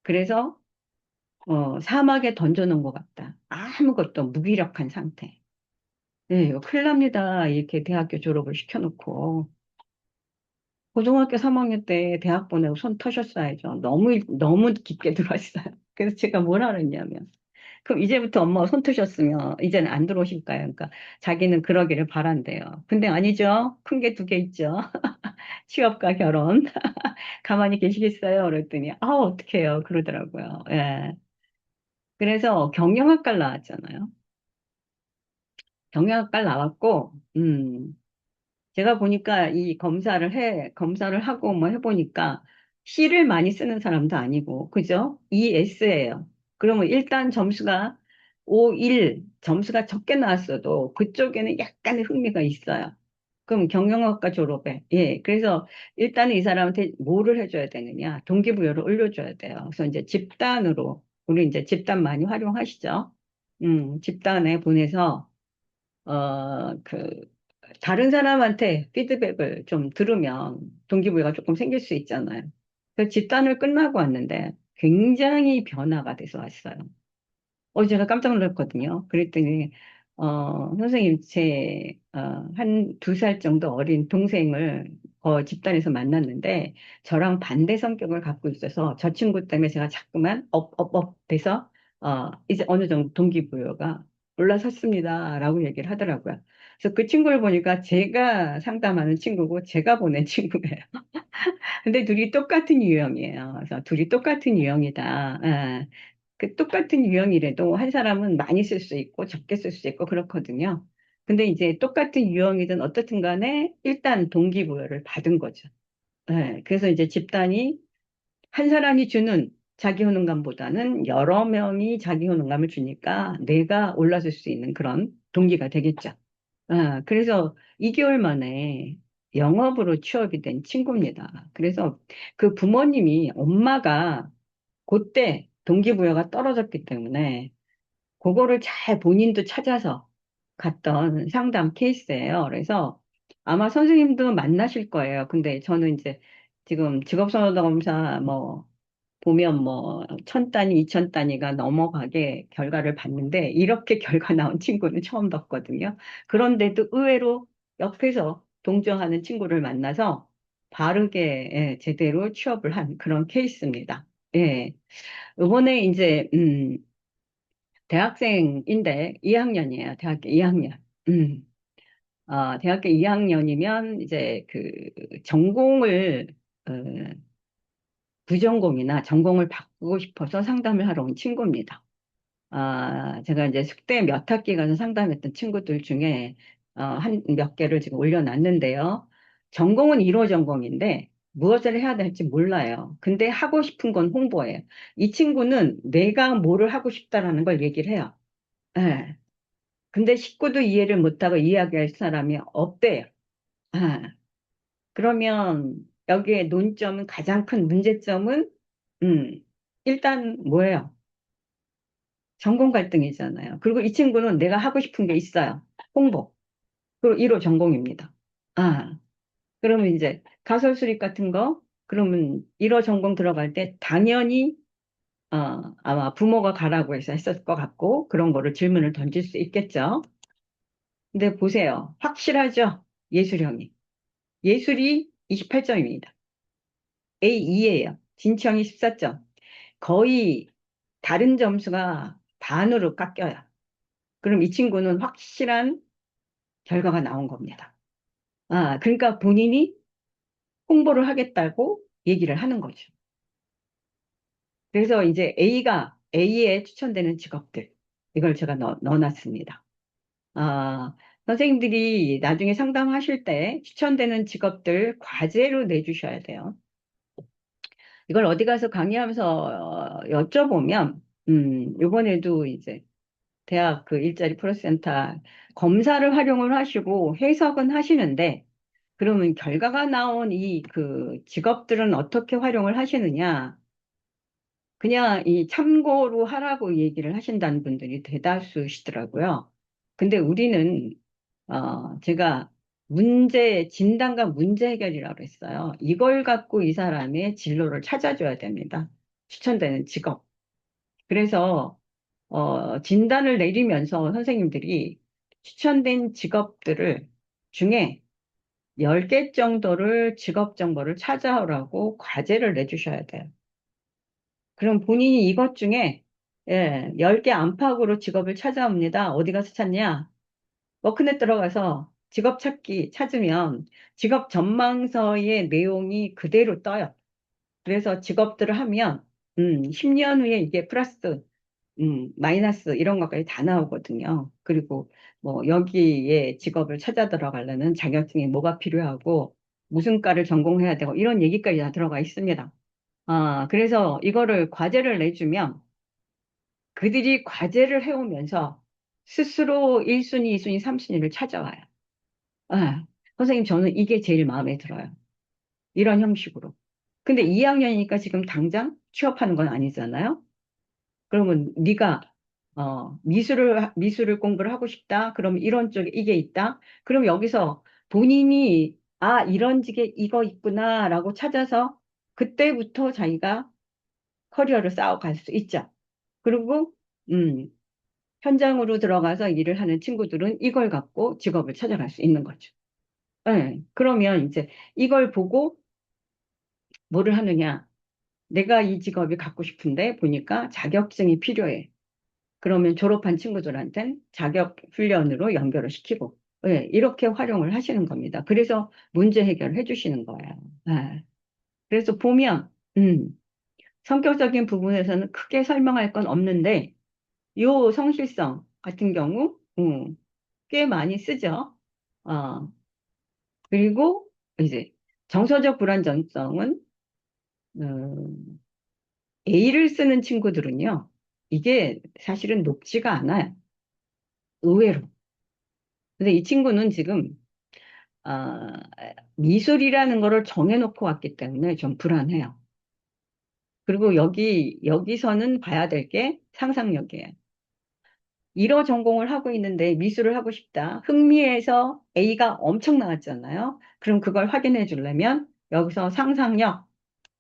그래서 사막에 던져놓은 것 같다. 아무것도 무기력한 상태. 네, 이거 큰일 납니다. 이렇게 대학교 졸업을 시켜놓고. 고등학교 3학년 때 대학 보내고 손 터셨어야죠. 너무 깊게 들어왔어요. 그래서 제가 뭐라 그랬냐면, 그럼 이제부터 엄마가 손 트셨으면 이제는 안 들어오실까요? 그러니까 자기는 그러기를 바란대요. 근데 아니죠. 큰 게 두 개 있죠. 취업과 결혼. 가만히 계시겠어요? 그랬더니, 어떡해요. 그러더라고요. 예. 그래서 경영학과를 나왔잖아요. 경영학과를 나왔고, 제가 보니까 이 검사를 하고 뭐 해보니까 C를 많이 쓰는 사람도 아니고, 그죠? ES예요. 그러면 일단 점수가 5, 1, 점수가 적게 나왔어도 그쪽에는 약간의 흥미가 있어요. 그럼 경영학과 졸업에. 예. 그래서 일단은 이 사람한테 뭐를 해줘야 되느냐? 동기부여를 올려줘야 돼요. 그래서 이제 집단으로, 우리 이제 집단 많이 활용하시죠? 집단에 보내서 다른 사람한테 피드백을 좀 들으면 동기부여가 조금 생길 수 있잖아요. 그 집단을 끝나고 왔는데 굉장히 변화가 돼서 왔어요. 제가 깜짝 놀랐거든요. 그랬더니, 선생님, 한 2살 정도 어린 동생을 집단에서 만났는데, 저랑 반대 성격을 갖고 있어서 저 친구 때문에 제가 자꾸만 업 돼서, 이제 어느 정도 동기부여가 올라섰습니다. 라고 얘기를 하더라고요. 그래서 그 친구를 보니까 제가 상담하는 친구고, 제가 보낸 친구예요. 근데 둘이 똑같은 유형이에요. 그래서 둘이 똑같은 유형이다. 그 똑같은 유형이라도 한 사람은 많이 쓸 수 있고 적게 쓸 수 있고 그렇거든요. 근데 이제 똑같은 유형이든 어떻든 간에 일단 동기부여를 받은 거죠. 그래서 이제 집단이 한 사람이 주는 자기 효능감보다는 여러 명이 자기 효능감을 주니까 내가 올라설 수 있는 그런 동기가 되겠죠. 그래서 2개월 만에 영업으로 취업이 된 친구입니다. 그래서 그 부모님이 엄마가 그때 동기부여가 떨어졌기 때문에 그거를 잘 본인도 찾아서 갔던 상담 케이스예요. 그래서 아마 선생님도 만나실 거예요. 근데 저는 이제 지금 직업선호검사 뭐 보면 뭐 1000단위, 2000단위가 넘어가게 결과를 봤는데 이렇게 결과 나온 친구는 처음 봤거든요. 그런데도 의외로 옆에서 동조하는 친구를 만나서 바르게 제대로 취업을 한 그런 케이스입니다. 예. 이번에 이제 대학생인데 2학년이에요. 대학교 2학년. 대학교 2학년이면 이제 그 전공을 어, 부전공이나 전공을 바꾸고 싶어서 상담을 하러 온 친구입니다. 제가 이제 숙대 몇 학기 가서 상담했던 친구들 중에 한 몇 개를 지금 올려놨는데요. 전공은 1호 전공인데 무엇을 해야 될지 몰라요. 근데 하고 싶은 건 홍보예요. 이 친구는 내가 뭐를 하고 싶다라는 걸 얘기를 해요. 예. 근데 식구도 이해를 못하고 이야기할 사람이 없대요. 예. 그러면 여기에 논점은 가장 큰 문제점은 음, 일단 뭐예요? 전공 갈등이잖아요. 그리고 이 친구는 내가 하고 싶은 게 있어요. 홍보. 그리고 1호 전공입니다. 아, 그러면 이제 가설 수립 같은 거, 그러면 1호 전공 들어갈 때 당연히 아마 부모가 가라고 해서 했을 것 같고 그런 거를 질문을 던질 수 있겠죠. 근데 보세요. 확실하죠? 예술형이. 예술이 28점입니다. A2예요. 진청이 14점. 거의 다른 점수가 반으로 깎여요. 그럼 이 친구는 확실한 결과가 나온 겁니다. 그러니까 본인이 홍보를 하겠다고 얘기를 하는 거죠. 그래서 이제 A에 추천되는 직업들, 이걸 제가 넣어놨습니다. 아, 선생님들이 나중에 상담하실 때 추천되는 직업들 과제로 내주셔야 돼요. 이걸 어디 가서 강의하면서 여쭤보면, 이번에도 이제 대학 그 일자리 프로센터 검사를 활용을 하시고 해석은 하시는데, 그러면 결과가 나온 이 그 직업들은 어떻게 활용을 하시느냐? 그냥 이 참고로 하라고 얘기를 하신다는 분들이 대다수시더라고요. 근데 우리는, 제가 진단과 문제 해결이라고 했어요. 이걸 갖고 이 사람의 진로를 찾아줘야 됩니다. 추천되는 직업. 그래서, 진단을 내리면서 선생님들이 추천된 직업들을 중에 10개 정도를 직업 정보를 찾아오라고 과제를 내주셔야 돼요. 그럼 본인이 이것 중에 10개 안팎으로 직업을 찾아옵니다. 어디 가서 찾냐? 워크넷 들어가서 직업 찾기 찾으면 직업 전망서의 내용이 그대로 떠요. 그래서 직업들을 하면 10년 후에 이게 플러스, 마이너스 이런 것까지 다 나오거든요. 그리고 뭐 여기에 직업을 찾아 들어가려는 자격증이 뭐가 필요하고 무슨 과를 전공해야 되고 이런 얘기까지 다 들어가 있습니다. 그래서 이거를 과제를 내주면 그들이 과제를 해오면서 스스로 1순위, 2순위, 3순위를 찾아와요. 아, 선생님, 저는 이게 제일 마음에 들어요. 이런 형식으로. 근데 2학년이니까 지금 당장 취업하는 건 아니잖아요. 그러면 네가 미술을 공부를 하고 싶다. 그럼 이런 쪽에 이게 있다. 그럼 여기서 본인이 이런 직에 이거 있구나라고 찾아서 그때부터 자기가 커리어를 쌓아갈 수 있죠. 그리고 음, 현장으로 들어가서 일을 하는 친구들은 이걸 갖고 직업을 찾아갈 수 있는 거죠. 네, 그러면 이제 이걸 보고 뭐를 하느냐? 내가 이 직업이 갖고 싶은데 보니까 자격증이 필요해. 그러면 졸업한 친구들한테는 자격 훈련으로 연결을 시키고, 이렇게 활용을 하시는 겁니다. 그래서 문제 해결을 해주시는 거예요. 네. 그래서 보면, 성격적인 부분에서는 크게 설명할 건 없는데, 요 성실성 같은 경우, 꽤 많이 쓰죠. 어, 그리고 이제 정서적 불안정성은, A를 쓰는 친구들은요, 이게 사실은 높지가 않아요. 의외로. 근데 이 친구는 지금 아, 미술이라는 거를 정해놓고 왔기 때문에 좀 불안해요. 그리고 여기서는 봐야 될 게 상상력이에요. 1호 전공을 하고 있는데 미술을 하고 싶다. 흥미에서 A가 엄청 나왔잖아요. 그럼 그걸 확인해 주려면 여기서 상상력,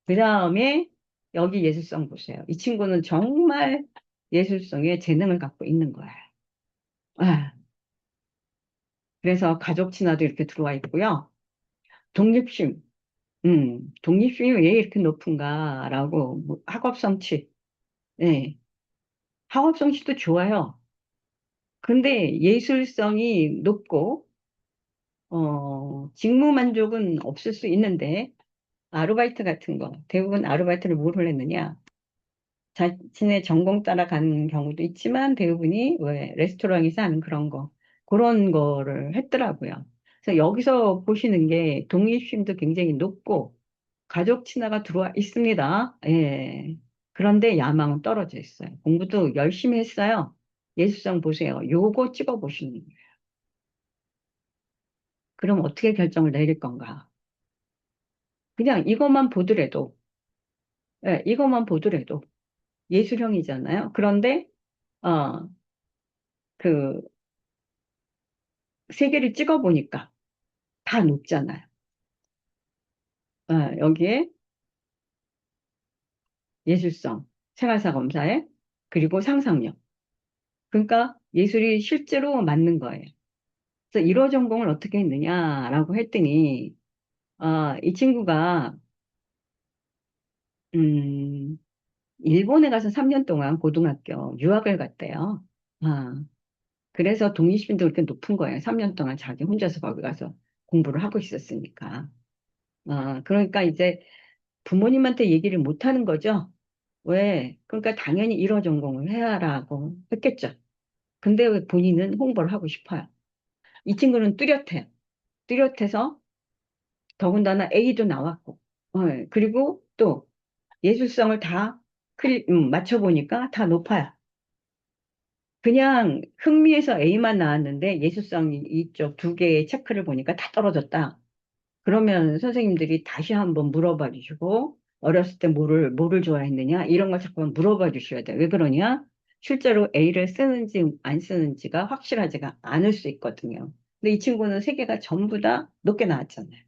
그 다음에 여기 예술성 보세요. 이 친구는 정말 예술성에 재능을 갖고 있는 거예요. 아, 그래서 가족 친화도 이렇게 들어와 있고요. 독립심. 독립심이 왜 이렇게 높은가라고, 뭐, 학업 성취. 네. 학업 성취도 좋아요. 근데 예술성이 높고, 직무 만족은 없을 수 있는데, 아르바이트 같은 거. 대부분 아르바이트를 뭘 했느냐? 자신의 전공 따라 가는 경우도 있지만 대부분이 왜 레스토랑에서 하는 그런 거. 그런 거를 했더라고요. 그래서 여기서 보시는 게 독립심도 굉장히 높고 가족 친화가 들어와 있습니다. 예. 그런데 야망은 떨어져 있어요. 공부도 열심히 했어요. 예수성 보세요. 요거 찍어 보시는 거예요. 그럼 어떻게 결정을 내릴 건가? 그냥 이것만 보더라도, 예, 이것만 보더라도 예술형이잖아요. 그런데, 어, 그, 세 개를 찍어 보니까 다 높잖아요. 여기에 예술성, 생활사 검사에, 그리고 상상력. 그러니까 예술이 실제로 맞는 거예요. 그래서 1호 전공을 어떻게 했느냐라고 했더니, 이 친구가, 음, 일본에 가서 3년 동안 고등학교 유학을 갔대요. 아, 그래서 독립심도 그렇게 높은 거예요. 3년 동안 자기 혼자서 거기 가서 공부를 하고 있었으니까. 그러니까 이제 부모님한테 얘기를 못 하는 거죠. 왜? 그러니까 당연히 1호 전공을 해야라고 했겠죠. 근데 왜 본인은 홍보를 하고 싶어요. 이 친구는 뚜렷해요. 뚜렷해서 더군다나 A도 나왔고, 그리고 또 예술성을 다 맞춰보니까 다 높아요. 그냥 흥미에서 A만 나왔는데 예술성 이쪽 두 개의 체크를 보니까 다 떨어졌다. 그러면 선생님들이 다시 한번 물어봐 주시고, 어렸을 때 뭐를 좋아했느냐? 이런 걸 자꾸 물어봐 주셔야 돼요. 왜 그러냐? 실제로 A를 쓰는지 안 쓰는지가 확실하지가 않을 수 있거든요. 근데 이 친구는 세 개가 전부 다 높게 나왔잖아요.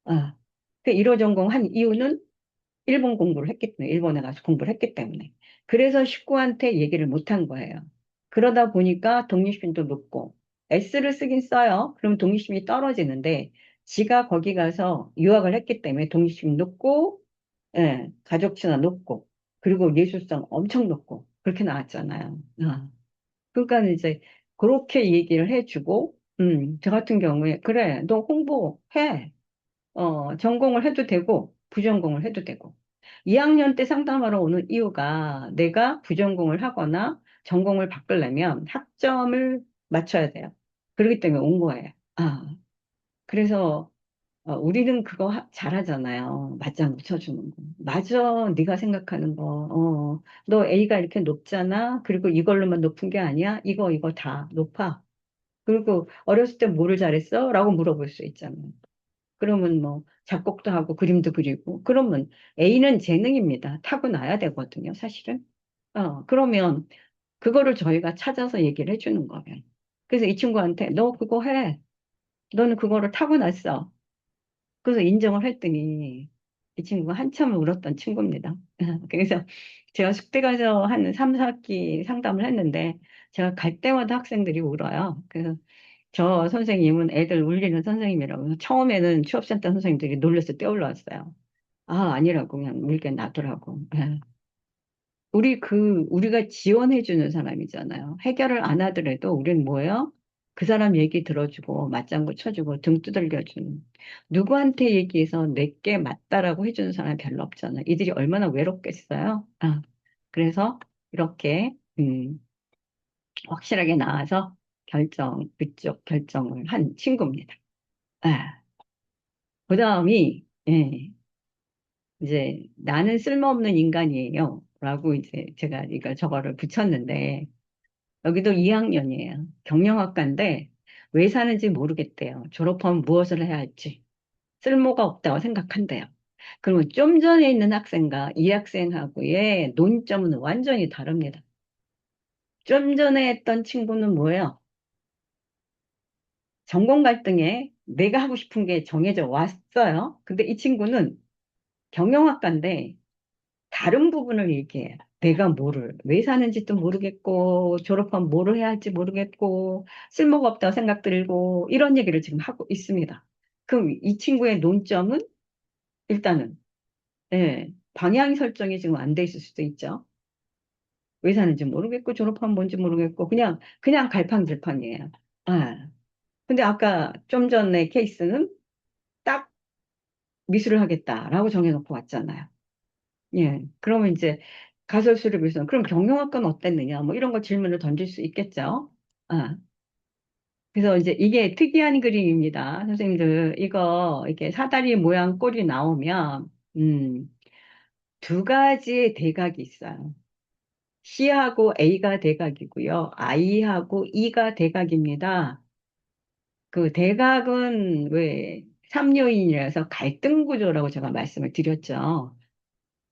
아, 그 1호 전공한 이유는 일본 공부를 했기 때문에, 일본에 가서 공부를 했기 때문에. 그래서 식구한테 얘기를 못 한 거예요. 그러다 보니까 독립심도 높고, S를 쓰긴 써요. 그럼 독립심이 떨어지는데, 지가 거기 가서 유학을 했기 때문에 독립심이 높고, 예, 가족 친화 높고, 그리고 예술성 엄청 높고, 그렇게 나왔잖아요. 그러니까 이제, 그렇게 얘기를 해주고, 저 같은 경우에, 그래, 너 홍보해. 전공을 해도 되고, 부전공을 해도 되고. 2학년 때 상담하러 오는 이유가 내가 부전공을 하거나 전공을 바꾸려면 학점을 맞춰야 돼요. 그렇기 때문에 온 거예요. 그래서 우리는 그거 잘하잖아요. 맞장구 쳐주는 거. 맞아, 네가 생각하는 거. 너 A가 이렇게 높잖아. 그리고 이걸로만 높은 게 아니야. 이거 다 높아. 그리고 어렸을 때 뭐를 잘했어? 라고 물어볼 수 있잖아요. 그러면 뭐 작곡도 하고 그림도 그리고 그러면 A는 재능입니다. 타고나야 되거든요, 사실은. 그러면 그거를 저희가 찾아서 얘기를 해주는 거예요. 그래서 이 친구한테 너 그거 해. 너는 그거를 타고났어. 그래서 인정을 했더니 이 친구가 한참을 울었던 친구입니다. 그래서 제가 숙대 가서 한 3, 4학기 상담을 했는데 제가 갈 때마다 학생들이 울어요. 그래서 저 선생님은 애들 울리는 선생님이라고. 처음에는 취업센터 선생님들이 놀려서 떼올라왔어요. 아니라고 그냥 울게 놔두라고. 예. 우리가 지원해주는 사람이잖아요. 해결을 안 하더라도 우린 뭐예요? 그 사람 얘기 들어주고, 맞장구 쳐주고, 등 두들겨주는. 누구한테 얘기해서 내게 맞다라고 해주는 사람이 별로 없잖아요. 이들이 얼마나 외롭겠어요? 그래서 이렇게, 확실하게 나와서 그쪽 결정을 한 친구입니다. 그 다음이, 예, 이제, 나는 쓸모없는 인간이에요. 라고 이제 제가 저거를 붙였는데, 여기도 2학년이에요. 경영학과인데, 왜 사는지 모르겠대요. 졸업하면 무엇을 해야 할지. 쓸모가 없다고 생각한대요. 그러면 좀 전에 있는 학생과 이 학생하고의 논점은 완전히 다릅니다. 좀 전에 했던 친구는 뭐예요? 전공 갈등에 내가 하고 싶은 게 정해져 왔어요. 근데 이 친구는 경영학과인데 다른 부분을 얘기해요. 내가 왜 사는지도 모르겠고, 졸업하면 뭐를 해야 할지 모르겠고, 쓸모가 없다고 생각 들고, 이런 얘기를 지금 하고 있습니다. 그럼 이 친구의 논점은 일단은, 예, 방향 설정이 지금 안 돼 있을 수도 있죠. 왜 사는지 모르겠고, 졸업하면 뭔지 모르겠고, 그냥 갈팡질팡이에요. 아, 근데 아까 좀 전에 케이스는 딱 미술을 하겠다라고 정해놓고 왔잖아요. 예. 그러면 이제 가설수를 위해서 그럼 경영학과는 어땠느냐? 뭐 이런 거 질문을 던질 수 있겠죠. 아, 그래서 이제 이게 특이한 그림입니다. 선생님들, 이거, 이렇게 사다리 모양 꼴이 나오면, 두 가지의 대각이 있어요. C하고 A가 대각이고요. I하고 E가 대각입니다. 그 대각은 왜 삼요인이라서 갈등 구조라고 제가 말씀을 드렸죠.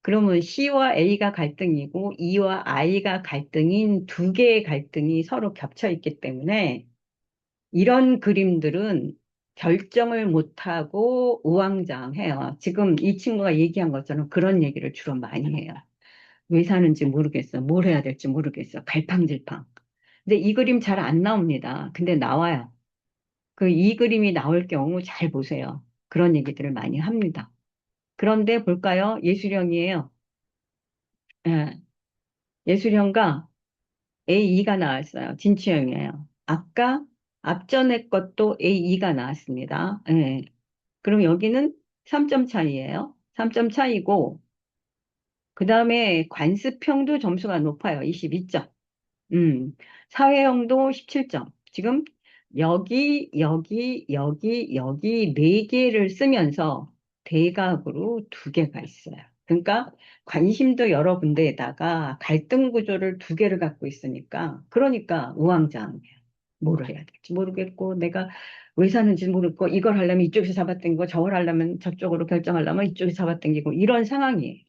그러면 C와 A가 갈등이고 E와 I가 갈등인 두 개의 갈등이 서로 겹쳐 있기 때문에 이런 그림들은 결정을 못하고 우왕좌왕해요. 지금 이 친구가 얘기한 것처럼 그런 얘기를 주로 많이 해요. 왜 사는지 모르겠어. 뭘 해야 될지 모르겠어. 갈팡질팡. 근데 이 그림 잘 안 나옵니다. 근데 나와요. 그 이 그림이 나올 경우 잘 보세요. 그런 얘기들을 많이 합니다. 그런데 볼까요? 예술형이에요. 예, 예술형과 A2가 나왔어요. 진취형이에요. 아까 앞전에 것도 A2가 나왔습니다. 예. 그럼 여기는 3점 차이예요. 3점 차이고, 그 다음에 관습형도 점수가 높아요. 22점. 사회형도 17점. 지금 여기 네 개를 쓰면서 대각으로 두 개가 있어요. 그러니까 관심도 여러 군데에다가 갈등 구조를 두 개를 갖고 있으니까, 그러니까 우왕좌왕해요. 뭘 해야 될지 모르겠고, 내가 왜 사는지 모르겠고, 이걸 하려면 이쪽에서 잡아당기고, 저걸 하려면 저쪽으로 결정하려면 이쪽에서 잡아당기고, 이런 상황이에요.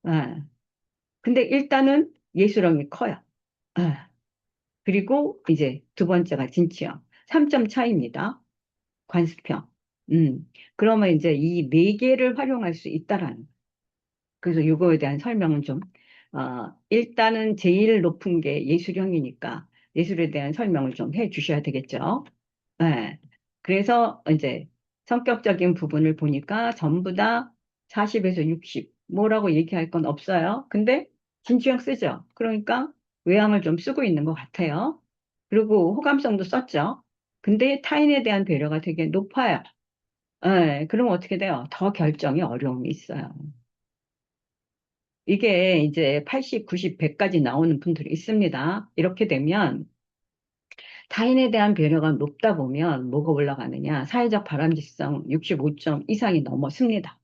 아, 근데 일단은 예술형이 커요. 아, 그리고 이제 두 번째가 진취형. 3점 차이입니다. 관습형. 그러면 이제 이 네 개를 활용할 수 있다라는. 그래서 이거에 대한 설명은 좀, 일단은 제일 높은 게 예술형이니까 예술에 대한 설명을 좀 해 주셔야 되겠죠. 네. 그래서 이제 성격적인 부분을 보니까 전부 다 40에서 60. 뭐라고 얘기할 건 없어요. 근데 진취형 쓰죠. 그러니까 외향을 좀 쓰고 있는 것 같아요. 그리고 호감성도 썼죠. 근데 타인에 대한 배려가 되게 높아요. 네. 그러면 어떻게 돼요? 더 결정이 어려움이 있어요. 이게 이제 80, 90, 100까지 나오는 분들이 있습니다. 이렇게 되면 타인에 대한 배려가 높다 보면 뭐가 올라가느냐? 사회적 바람직성 65점 이상이 넘어섭니다.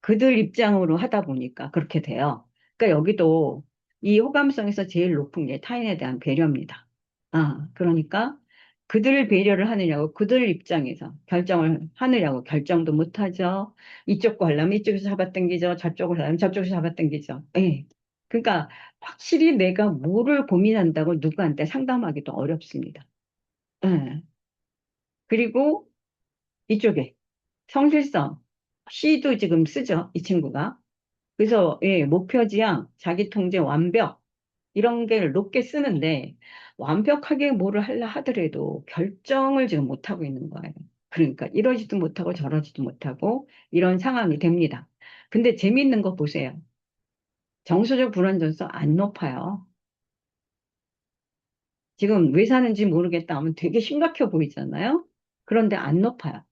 그들 입장으로 하다 보니까 그렇게 돼요. 그러니까 여기도 이 호감성에서 제일 높은 게 타인에 대한 배려입니다. 그러니까 그들 배려를 하느냐고 그들 입장에서 결정을 하느냐고 결정도 못하죠. 이쪽 거 하려면 이쪽에서 잡아당기죠. 저쪽을 하려면 저쪽에서 잡아당기죠. 예. 그러니까 확실히 내가 뭐를 고민한다고 누구한테 상담하기도 어렵습니다. 예. 그리고 이쪽에 성실성 C도 지금 쓰죠. 이 친구가. 그래서 예, 목표지향, 자기통제, 완벽 이런 게 높게 쓰는데 완벽하게 뭐를 하려 하더라도 결정을 지금 못하고 있는 거예요. 그러니까 이러지도 못하고 저러지도 못하고 이런 상황이 됩니다. 근데 재미있는 거 보세요. 정서적 불안정성 안 높아요. 지금 왜 사는지 모르겠다 하면 되게 심각해 보이잖아요. 그런데 안 높아요.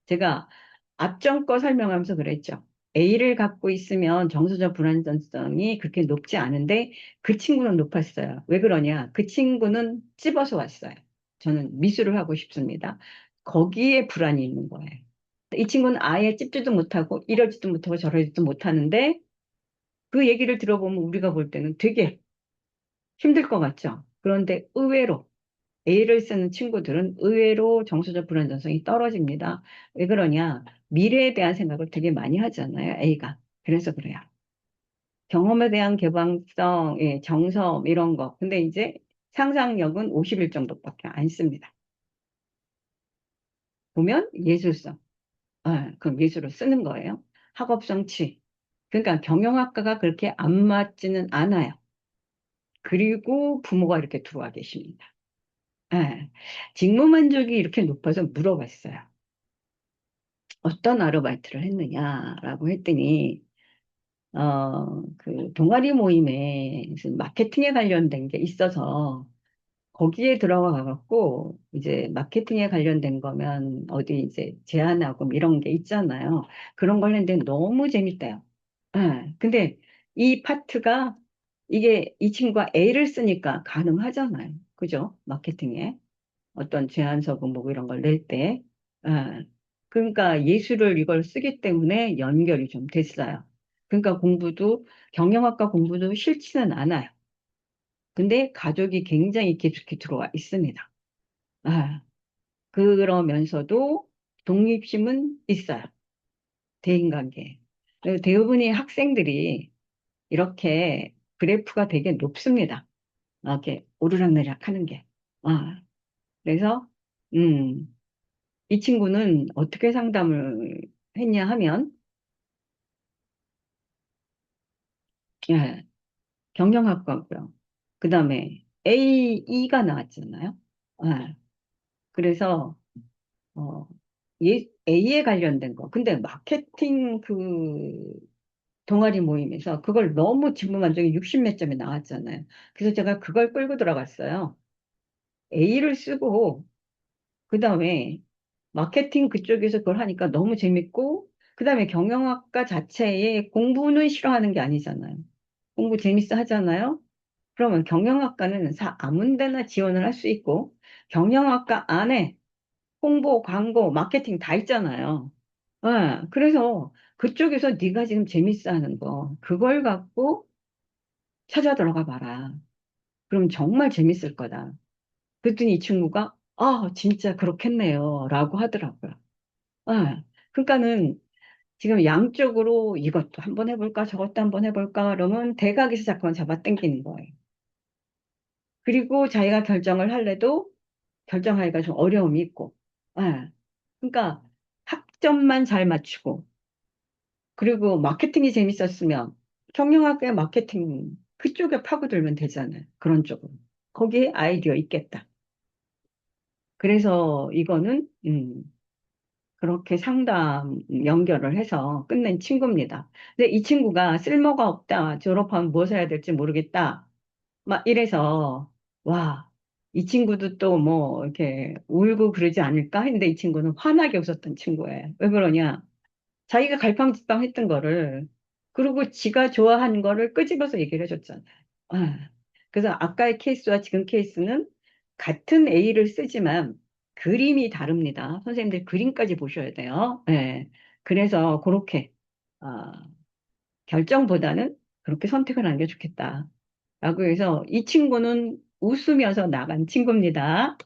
제가 앞전 거 설명하면서 그랬죠. A를 갖고 있으면 정서적 불안정성이 그렇게 높지 않은데 그 친구는 높았어요. 왜 그러냐? 그 친구는 찝어서 왔어요. 저는 미술을 하고 싶습니다. 거기에 불안이 있는 거예요. 이 친구는 아예 찝지도 못하고 이러지도 못하고 저러지도 못하는데 그 얘기를 들어보면 우리가 볼 때는 되게 힘들 것 같죠. 그런데 의외로 A를 쓰는 친구들은 의외로 정서적 불안정성이 떨어집니다. 왜 그러냐? 미래에 대한 생각을 되게 많이 하잖아요, A가. 그래서 그래요. 경험에 대한 개방성, 예, 정서, 이런 거. 근데 이제 상상력은 50일 정도밖에 안 씁니다. 보면 예술성. 그럼 예술을 쓰는 거예요. 학업성취. 그러니까 경영학과가 그렇게 안 맞지는 않아요. 그리고 부모가 이렇게 들어와 계십니다. 예. 직무 만족이 이렇게 높아서 물어봤어요. 어떤 아르바이트를 했느냐라고 했더니, 그 동아리 모임에 무슨 마케팅에 관련된 게 있어서 거기에 들어가 갖고 이제 마케팅에 관련된 거면 어디 이제 제안하고 뭐 이런 게 있잖아요. 그런 관련된 너무 재밌대요. 예. 근데 이 파트가 이게 이 친구가 A를 쓰니까 가능하잖아요. 그죠? 마케팅에. 어떤 제안서고 뭐 이런 걸 낼 때. 예. 그러니까 예술을 이걸 쓰기 때문에 연결이 좀 됐어요. 그러니까 경영학과 공부도 싫지는 않아요. 근데 가족이 굉장히 깊숙이 들어와 있습니다. 아, 그러면서도 독립심은 있어요. 대인관계. 대부분의 학생들이 이렇게 그래프가 되게 높습니다. 이렇게 오르락내리락 하는 게. 아, 그래서, 음, 이 친구는 어떻게 상담을 했냐 하면, 예, 경영학과고요. 그 다음에 A가 나왔잖아요. 아, 그래서, 어, A에 관련된 거. 근데 마케팅 동아리 모임에서 그걸 너무 직무 만족이 60 몇 점이 나왔잖아요. 그래서 제가 그걸 끌고 들어갔어요. A를 쓰고, 그 다음에 마케팅 그쪽에서 그걸 하니까 너무 재밌고, 그 다음에 경영학과 자체에 공부는 싫어하는 게 아니잖아요. 공부 재밌어 하잖아요. 그러면 경영학과는 아무 데나 지원을 할 수 있고, 경영학과 안에 홍보, 광고, 마케팅 다 있잖아요. 그래서 그쪽에서 네가 지금 재밌어 하는 거, 그걸 갖고 찾아 들어가 봐라. 그럼 정말 재밌을 거다. 그랬더니 이 친구가, 진짜 그렇겠네요. 라고 하더라고요. 그러니까는 지금 양쪽으로 이것도 한번 해볼까, 저것도 한번 해볼까, 그러면 대각에서 자꾸만 잡아 당기는 거예요. 그리고 자기가 결정을 할래도 결정하기가 좀 어려움이 있고. 예. 그러니까 학점만 잘 맞추고, 그리고 마케팅이 재밌었으면 경영학과의 마케팅 그쪽에 파고들면 되잖아요. 그런 쪽으로. 거기에 아이디어 있겠다. 그래서 이거는 그렇게 상담 연결을 해서 끝낸 친구입니다. 근데 이 친구가 쓸모가 없다. 졸업하면 무엇을 해야 될지 모르겠다. 막 이래서 와, 이 친구도 또 뭐 이렇게 울고 그러지 않을까 했는데 이 친구는 환하게 웃었던 친구예요. 왜 그러냐? 자기가 갈팡질팡 했던 거를, 그리고 지가 좋아하는 거를 끄집어서 얘기를 해줬잖아요. 아, 그래서 아까의 케이스와 지금 케이스는 같은 A를 쓰지만 그림이 다릅니다. 선생님들 그림까지 보셔야 돼요. 예. 그래서 그렇게, 아, 결정보다는 그렇게 선택을 하는 게 좋겠다. 라고 해서 이 친구는 웃으면서 나간 친구입니다.